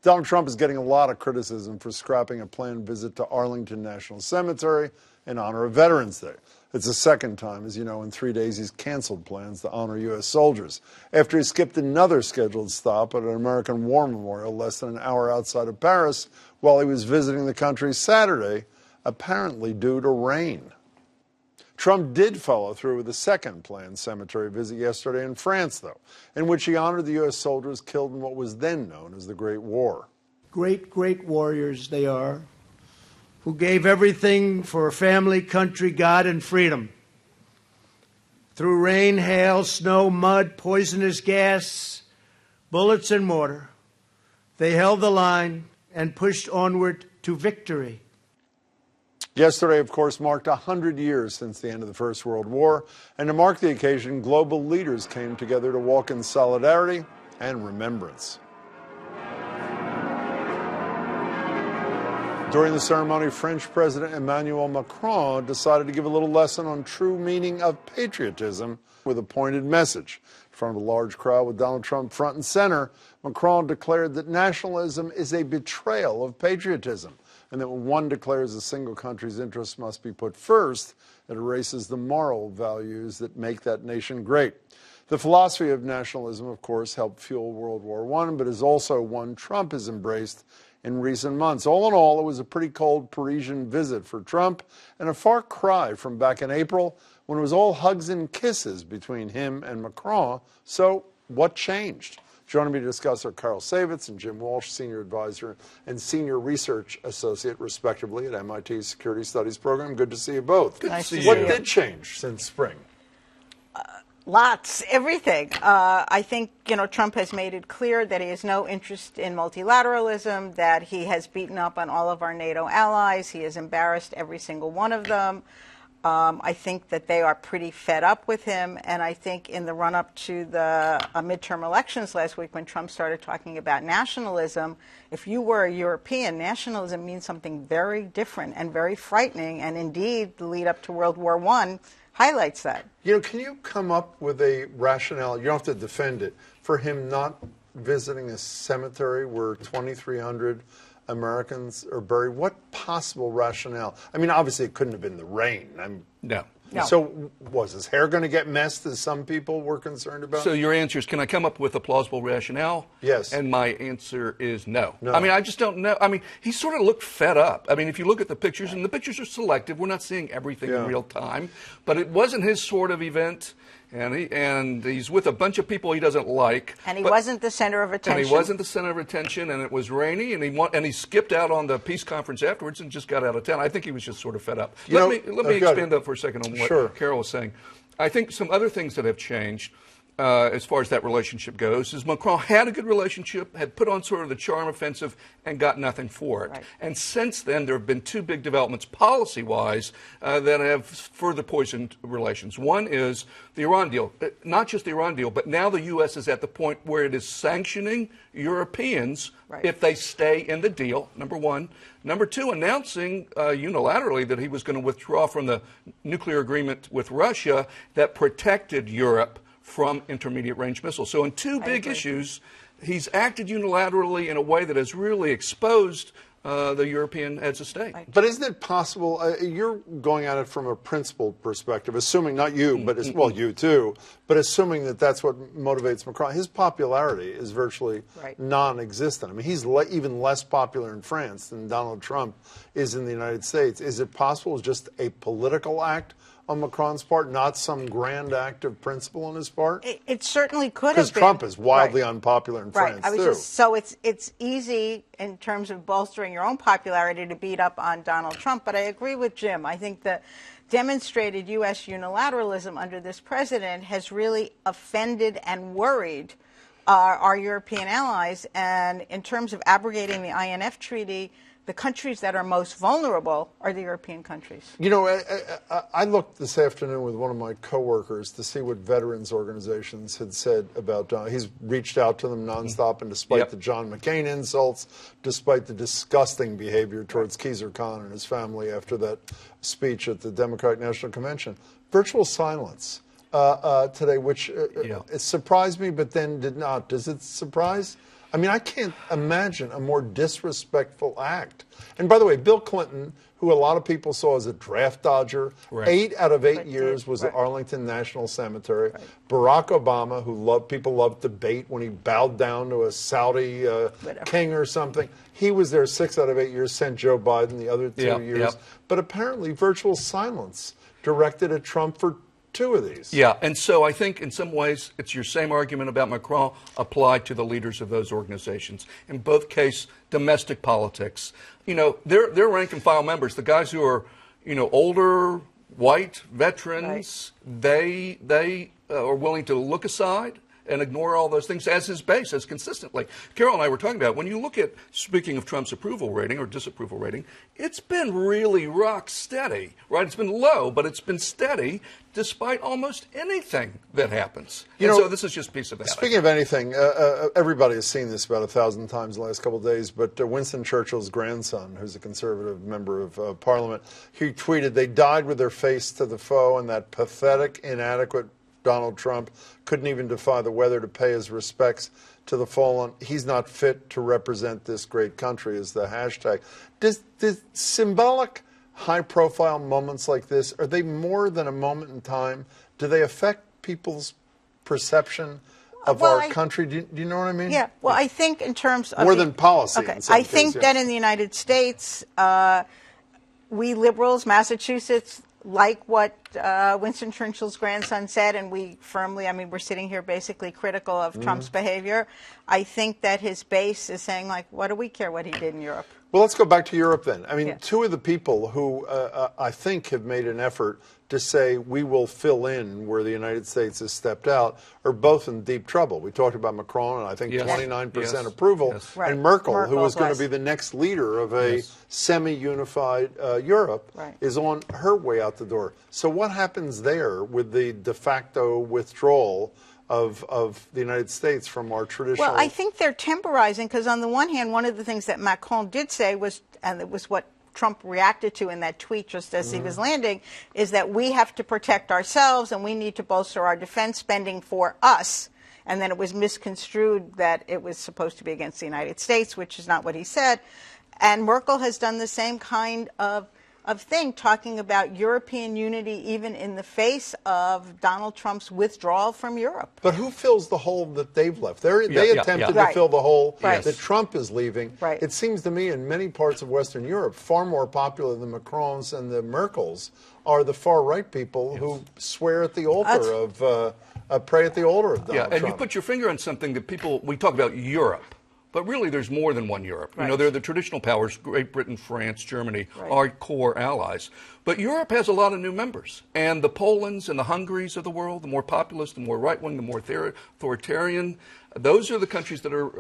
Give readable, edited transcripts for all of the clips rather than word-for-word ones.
Donald Trump is getting a lot of criticism for scrapping a planned visit to Arlington National Cemetery in honor of Veterans Day. It's the second time, as you know, in 3 days he's canceled plans to honor U.S. soldiers after he skipped another scheduled stop at an American War Memorial less than an hour outside of Paris while he was visiting the country Saturday, apparently due to rain. Trump did follow through with a second planned cemetery visit yesterday in France, though, in which he honored the U.S. soldiers killed in what was then known as the Great War. Great, great warriors they are, who gave everything for family, country, God, and freedom. Through rain, hail, snow, mud, poisonous gas, bullets, and mortar, they held the line and pushed onward to victory. Yesterday, of course, marked 100 years since the end of the First World War, and to mark the occasion, global leaders came together to walk in solidarity and remembrance. During the ceremony, French President Emmanuel Macron decided to give a little lesson on true meaning of patriotism with a pointed message. In front of a large crowd with Donald Trump front and center, Macron declared that nationalism is a betrayal of patriotism, and that when one declares a single country's interests must be put first, it erases the moral values that make that nation great. The philosophy of nationalism, of course, helped fuel World War I, but is also one Trump has embraced in recent months. All in all, it was a pretty cold Parisian visit for Trump and a far cry from back in April when it was all hugs and kisses between him and Macron. So what changed? Joining me to discuss are Carol Savitz and Jim Walsh, Senior Advisor and Senior Research Associate, respectively, at MIT's Security Studies Program. Good to see you both. Good to see you. What did change since spring? Lots, everything. I think, Trump has made it clear that he has no interest in multilateralism, that he has beaten up on all of our NATO allies. He has embarrassed every single one of them. I think that they are pretty fed up with him. And I think in the run-up to the midterm elections last week, when Trump started talking about nationalism, if you were a European, nationalism means something very different and very frightening. And indeed, the lead up to World War I highlights that. Can you come up with a rationale, you don't have to defend it, for him not visiting a cemetery where 2,300 Americans are buried? What possible rationale? I mean, obviously it couldn't have been the rain. No. So was his hair going to get messed, as some people were concerned about? So your answer is, can I come up with a plausible rationale? Yes. And my answer is no. I mean, I just don't know. I mean, he sort of looked fed up. I mean, if you look at the pictures, and the pictures are selective, we're not seeing everything in real time, but it wasn't his sort of event. And he's with a bunch of people he doesn't like. And he wasn't the center of attention. And he wasn't the center of attention, and it was rainy, and he skipped out on the peace conference afterwards and just got out of town. I think he was just sort of fed up. Let me expand up for a second on what Carol was saying. I think some other things that have changed as far as that relationship goes is Macron had a good relationship, had put on sort of the charm offensive, and got nothing for it. Right. And since then, there have been two big developments policy-wise that have further poisoned relations. One is the Iran deal. Not just the Iran deal, but now the U.S. is at the point where it is sanctioning Europeans if they stay in the deal, number one. Number two, announcing unilaterally that he was going to withdraw from the nuclear agreement with Russia that protected Europe from intermediate-range missiles. So in two big issues, he's acted unilaterally in a way that has really exposed the European heads of state. But isn't it possible, you're going at it from a principled perspective, assuming, not you, but well, you too, but assuming that that's what motivates Macron. His popularity is virtually non-existent. I mean, he's even less popular in France than Donald Trump is in the United States. Is it possible it's just a political act on Macron's part, not some grand act of principle on his part? It certainly could have been. Because Trump is wildly unpopular in France, too. So it's easy in terms of bolstering your own popularity to beat up on Donald Trump. But I agree with Jim. I think the demonstrated U.S. unilateralism under this president has really offended and worried our European allies. And in terms of abrogating the INF Treaty, the countries that are most vulnerable are the European countries. I looked this afternoon with one of my coworkers to see what veterans organizations had said about Donald. He's reached out to them nonstop, and despite the John McCain insults, despite the disgusting behavior towards Khizr Khan and his family after that speech at the Democratic National Convention, virtual silence today, which it surprised me, but then did not. Does it surprise I mean, I can't imagine a more disrespectful act. And by the way, Bill Clinton, who a lot of people saw as a draft dodger, 8 out of 8 years was at Arlington National Cemetery. Barack Obama, who people loved debate when he bowed down to a Saudi king or something, he was there 6 out of 8 years, sent Joe Biden the other 2 years. But apparently virtual silence directed at Trump for 2 of these. Yeah, and so I think in some ways it's your same argument about Macron applied to the leaders of those organizations. In both cases, domestic politics. You know, they're rank and file members. The guys who are, you know, older, white veterans, they are willing to look aside and ignore all those things as his base, as consistently. Carol and I were talking about, when you look at, speaking of Trump's approval rating or disapproval rating, it's been really rock steady, right? It's been low, but it's been steady despite almost anything that happens. You know, so this is just a piece of that. Speaking of anything, everybody has seen this about 1,000 times the last couple of days, but Winston Churchill's grandson, who's a conservative member of Parliament, he tweeted, "They died with their face to the foe, and that pathetic, inadequate Donald Trump couldn't even defy the weather to pay his respects to the fallen. He's not fit to represent this great country," is the hashtag. Does symbolic, high-profile moments like this, are they more than a moment in time? Do they affect people's perception of our country? Do you know what I mean? Yeah. Well, I think in terms of more than policy. Okay. I think that in the United States, we liberals, Massachusetts, like what Winston Churchill's grandson said, and we firmly, I mean, we're sitting here basically critical of Trump's behavior. I think that his base is saying, like, what do we care what he did in Europe? Well, let's go back to Europe then. I mean, 2 of the people who I think have made an effort to say we will fill in where the United States has stepped out are both in deep trouble. We talked about Macron, and I think 29% approval, and Merkel, who is going to be the next leader of a semi-unified Europe, is on her way out the door. So what happens there with the de facto withdrawal of the United States from our traditional... Well, I think they're temporizing, because on the one hand, one of the things that Macron did say was, and it was what Trump reacted to in that tweet just as he was landing, is that we have to protect ourselves and we need to bolster our defense spending for us. And then it was misconstrued that it was supposed to be against the United States, which is not what he said. And Merkel has done the same kind of thing, talking about European unity even in the face of Donald Trump's withdrawal from Europe. But who fills the hole that they've left? They attempted to fill the hole that Trump is leaving. It seems to me in many parts of Western Europe, far more popular than Macrons and the Merkels are the far-right people who swear at the altar of, pray at the altar of Donald Trump. And you put your finger on something that people, we talk about Europe. But really, there's more than one Europe. You know, they're the traditional powers, Great Britain, France, Germany, our core allies. But Europe has a lot of new members. And the Polands and the Hungaries of the world, the more populist, the more right-wing, the more authoritarian, those are the countries that are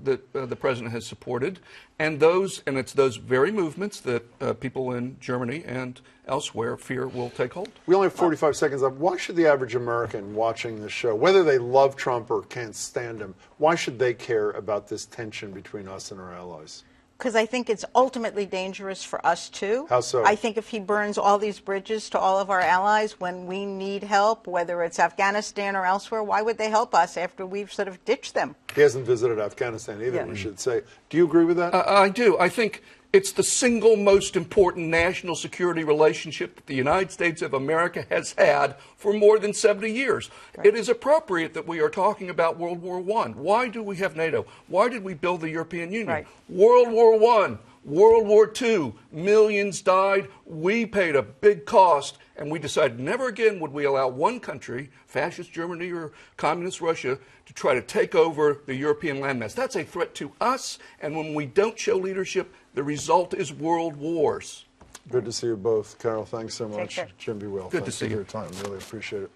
that the president has supported. And it's those very movements that people in Germany and elsewhere fear will take hold. We only have 45 seconds left. Why should the average American watching this show, whether they love Trump or can't stand him, why should they care about this tension between us and our allies? Because I think it's ultimately dangerous for us, too. How so? I think if he burns all these bridges to all of our allies when we need help, whether it's Afghanistan or elsewhere, why would they help us after we've sort of ditched them? He hasn't visited Afghanistan either, we should say. Do you agree with that? I do. I think it's the single most important national security relationship that the United States of America has had for more than 70 years. It is appropriate that we are talking about World War I. Why do we have NATO? Why did we build the European Union? World War I, World War II, millions died. We paid a big cost, and we decided never again would we allow one country, fascist Germany or communist Russia, to try to take over the European landmass. That's a threat to us, and when we don't show leadership, the result is world wars. Good to see you both. Carol, thanks so much. Jim, be well. Good to see you. Thanks for your time. Really appreciate it.